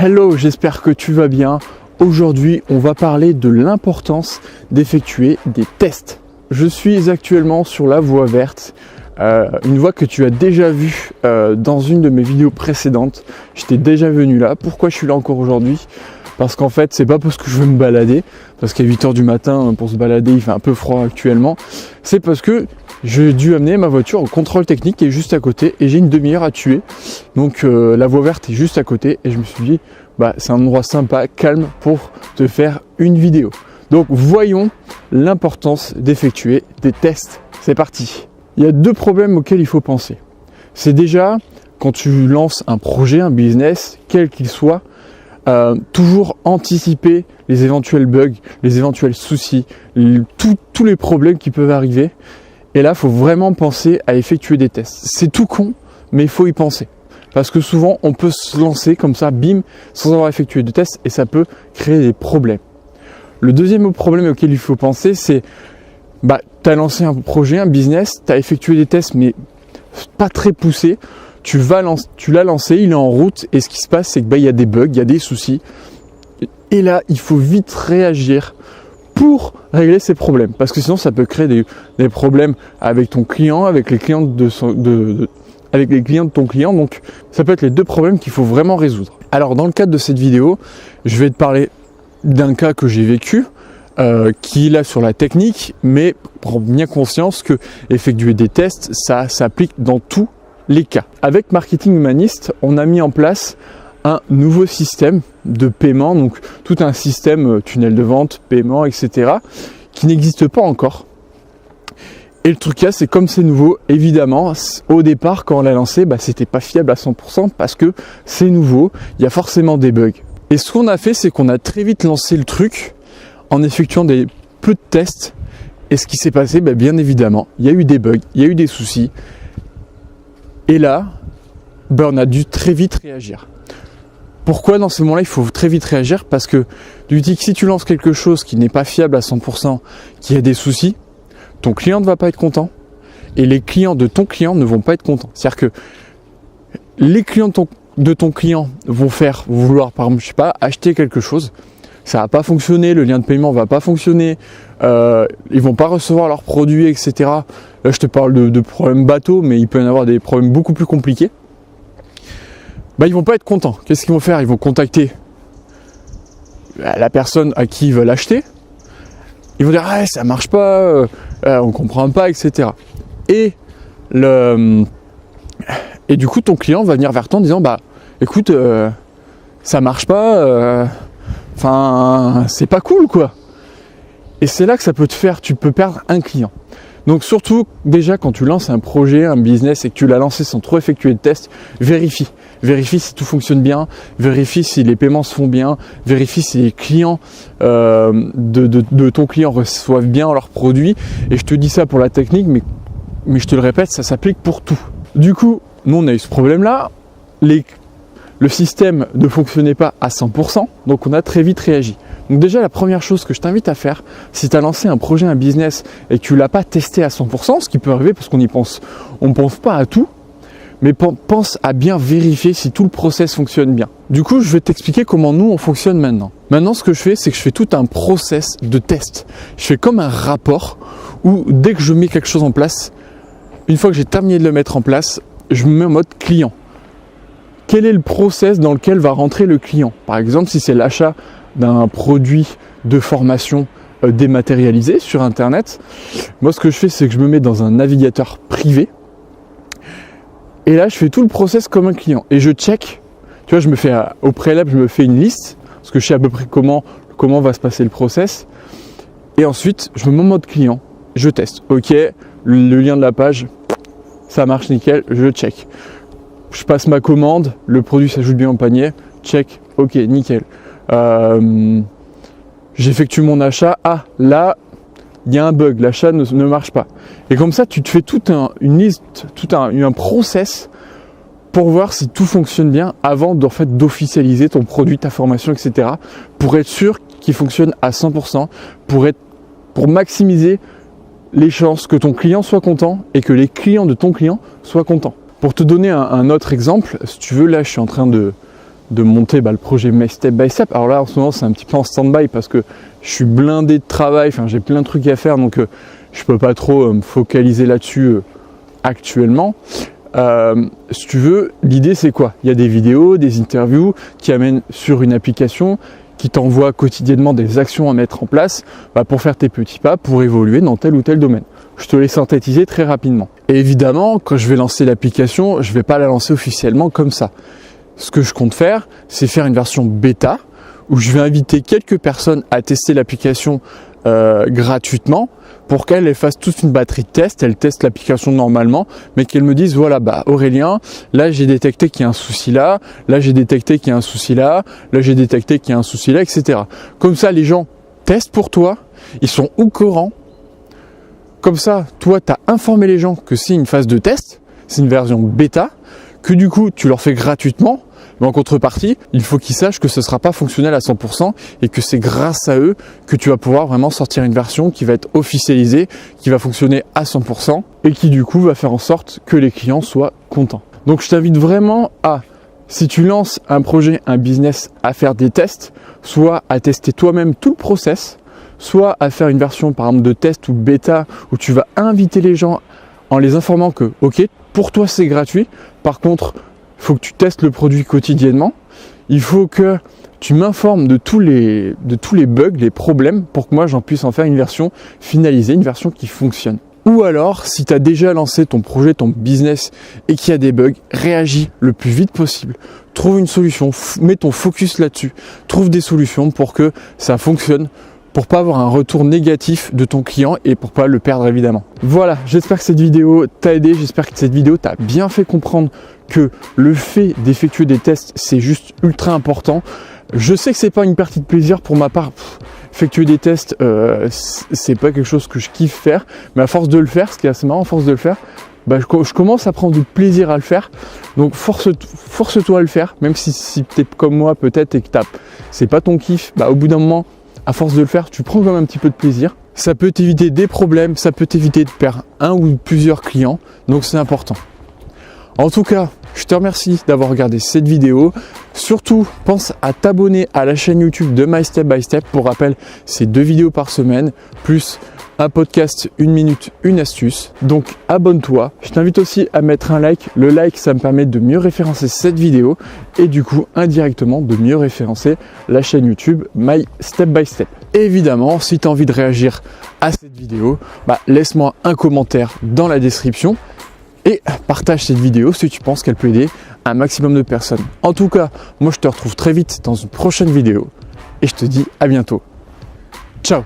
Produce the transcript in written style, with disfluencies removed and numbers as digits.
Hello, j'espère que tu vas bien. Aujourd'hui, on va parler de l'importance d'effectuer des tests. Je suis actuellement sur la voie verte, une voie que tu as déjà vue dans une de mes vidéos précédentes. J'étais déjà venu là. Pourquoi je suis là encore aujourd'hui ? Parce qu'en fait, c'est pas parce que je veux me balader, parce qu'à 8h du matin, pour se balader, il fait un peu froid actuellement. C'est parce que j'ai dû amener ma voiture au contrôle technique qui est juste à côté et j'ai une demi-heure à tuer. Donc la voie verte est juste à côté et je me suis dit, c'est un endroit sympa, calme pour te faire une vidéo. Donc voyons l'importance d'effectuer des tests. C'est parti. Il y a deux problèmes auxquels il faut penser. C'est déjà, quand tu lances un projet, un business, quel qu'il soit, toujours anticiper les éventuels bugs, les éventuels soucis, tous les problèmes qui peuvent arriver. Et là, il faut vraiment penser à effectuer des tests. C'est tout con, mais il faut y penser. Parce que souvent, on peut se lancer comme ça, bim, sans avoir effectué de tests, et ça peut créer des problèmes. Le deuxième problème auquel il faut penser, c'est tu as lancé un projet, un business, tu as effectué des tests, mais pas très poussés. Tu l'as lancé, il est en route, et ce qui se passe, c'est que y a des bugs, il y a des soucis. Et là, il faut vite réagir pour régler ces problèmes. Parce que sinon, ça peut créer des problèmes avec ton client, avec les clients avec les clients de ton client. Donc, ça peut être les deux problèmes qu'il faut vraiment résoudre. Alors, dans le cadre de cette vidéo, je vais te parler d'un cas que j'ai vécu, qui est là sur la technique, mais prends bien conscience que effectuer des tests, ça s'applique dans tous les cas. Avec Marketing Humanist, on a mis en place un nouveau système de paiement, donc tout un système tunnel de vente, paiement, etc., qui n'existe pas encore. Et le truc là, c'est comme c'est nouveau, évidemment, au départ, quand on l'a lancé, c'était pas fiable à 100% parce que c'est nouveau, il y a forcément des bugs. Et ce qu'on a fait, c'est qu'on a très vite lancé le truc en effectuant des peu de tests. Et ce qui s'est passé, bien évidemment, il y a eu des bugs, il y a eu des soucis. Et là, on a dû très vite réagir. Pourquoi dans ce moment-là, il faut très vite réagir ? Parce que tu dis que si tu lances quelque chose qui n'est pas fiable à 100%, qui a des soucis, ton client ne va pas être content et les clients de ton client ne vont pas être contents. C'est-à-dire que les clients de ton client vont vouloir, par exemple, acheter quelque chose, ça va pas fonctionner, le lien de paiement va pas fonctionner, ils vont pas recevoir leurs produits, etc. Là, je te parle de problèmes bateaux, mais il peut y en avoir des problèmes beaucoup plus compliqués. Ils vont pas être contents. Qu'est-ce qu'ils vont faire ? Ils vont contacter la personne à qui ils veulent acheter. Ils vont dire ça marche pas, on comprend pas, etc. Et du coup ton client va venir vers toi en disant écoute, ça marche pas, c'est pas cool quoi. Et c'est là que ça peut tu peux perdre un client. Donc surtout, déjà quand tu lances un projet, un business et que tu l'as lancé sans trop effectuer de tests, vérifie si tout fonctionne bien, vérifie si les paiements se font bien, vérifie si les clients de ton client reçoivent bien leurs produits. Et je te dis ça pour la technique, mais je te le répète, ça s'applique pour tout. Du coup, nous on a eu ce problème-là, le système ne fonctionnait pas à 100%, donc on a très vite réagi. Donc déjà, la première chose que je t'invite à faire, si tu as lancé un projet, un business et que tu ne l'as pas testé à 100%, ce qui peut arriver parce qu'on ne pense pas à tout, mais pense à bien vérifier si tout le process fonctionne bien. Du coup, je vais t'expliquer comment nous, on fonctionne maintenant. Maintenant, ce que je fais, c'est que je fais tout un process de test. Je fais comme un rapport où dès que je mets quelque chose en place, une fois que j'ai terminé de le mettre en place, je me mets en mode client. Quel est le process dans lequel va rentrer le client ? Par exemple, si c'est l'achat d'un produit de formation dématérialisé sur internet, moi ce que je fais, c'est que je me mets dans un navigateur privé et là je fais tout le process comme un client et je check, tu vois, au préalable je me fais une liste parce que je sais à peu près comment va se passer le process et ensuite je me mets en mode client, je teste, ok, le lien de la page ça marche nickel, je check, je passe ma commande, le produit s'ajoute bien au panier, check, ok, nickel. J'effectue mon achat, là il y a un bug, l'achat ne marche pas. Et comme ça tu te fais une liste, un process pour voir si tout fonctionne bien avant d'officialiser ton produit, ta formation, etc. pour être sûr qu'il fonctionne à 100%, pour maximiser les chances que ton client soit content et que les clients de ton client soient contents. Pour te donner un autre exemple, si tu veux, là je suis en train de de monter le projet My Step by Step. Alors là, en ce moment, c'est un petit peu en stand-by parce que je suis blindé de travail, j'ai plein de trucs à faire, donc je peux pas trop me focaliser là-dessus actuellement. Si tu veux, l'idée c'est quoi? Il y a des vidéos, des interviews qui amènent sur une application, qui t'envoie quotidiennement des actions à mettre en place pour faire tes petits pas, pour évoluer dans tel ou tel domaine. Je te l'ai synthétisé très rapidement. Et évidemment, quand je vais lancer l'application, je ne vais pas la lancer officiellement comme ça. Ce que je compte faire, c'est faire une version bêta, où je vais inviter quelques personnes à tester l'application gratuitement, pour qu'elles fassent toute une batterie de tests, elles testent l'application normalement, mais qu'elles me disent voilà, Aurélien, là j'ai détecté qu'il y a un souci là j'ai détecté qu'il y a un souci là j'ai détecté qu'il y a un souci là, etc. Comme ça, les gens testent pour toi, ils sont au courant. Comme ça, toi, tu as informé les gens que c'est une phase de test, c'est une version bêta, que du coup, tu leur fais gratuitement. Mais en contrepartie, il faut qu'ils sachent que ce ne sera pas fonctionnel à 100% et que c'est grâce à eux que tu vas pouvoir vraiment sortir une version qui va être officialisée, qui va fonctionner à 100% et qui du coup va faire en sorte que les clients soient contents. Donc je t'invite vraiment à, si tu lances un projet, un business, à faire des tests, soit à tester toi-même tout le process, soit à faire une version par exemple de test ou bêta où tu vas inviter les gens en les informant que ok, pour toi c'est gratuit, par contre il faut que tu testes le produit quotidiennement, il faut que tu m'informes de tous les bugs, les problèmes, pour que moi j'en puisse en faire une version finalisée, une version qui fonctionne. Ou alors, si tu as déjà lancé ton projet, ton business et qu'il y a des bugs, réagis le plus vite possible. Trouve une solution, mets ton focus là-dessus, trouve des solutions pour que ça fonctionne, pour pas avoir un retour négatif de ton client et pour pas le perdre évidemment. Voilà, j'espère que cette vidéo t'a aidé, j'espère que cette vidéo t'a bien fait comprendre que le fait d'effectuer des tests, c'est juste ultra important. Je sais que c'est pas une partie de plaisir pour ma part. Effectuer des tests, c'est pas quelque chose que je kiffe faire, mais à force de le faire, ce qui est assez marrant, à force de le faire, je commence à prendre du plaisir à le faire. Donc force-toi à le faire, même si tu es comme moi peut-être et que c'est pas ton kiff, au bout d'un moment, à force de le faire, tu prends quand même un petit peu de plaisir. Ça peut t'éviter des problèmes, ça peut t'éviter de perdre un ou plusieurs clients, donc c'est important. En tout cas, je te remercie d'avoir regardé cette vidéo. Surtout, pense à t'abonner à la chaîne YouTube de My Step by Step. Pour rappel, c'est 2 vidéos par semaine, plus un podcast 1 minute, 1 astuce. Donc abonne-toi. Je t'invite aussi à mettre un like. Le like, ça me permet de mieux référencer cette vidéo et du coup, indirectement, de mieux référencer la chaîne YouTube My Step by Step. Et évidemment, si tu as envie de réagir à cette vidéo, laisse-moi un commentaire dans la description. Et partage cette vidéo si tu penses qu'elle peut aider un maximum de personnes. En tout cas, moi je te retrouve très vite dans une prochaine vidéo et je te dis à bientôt. Ciao!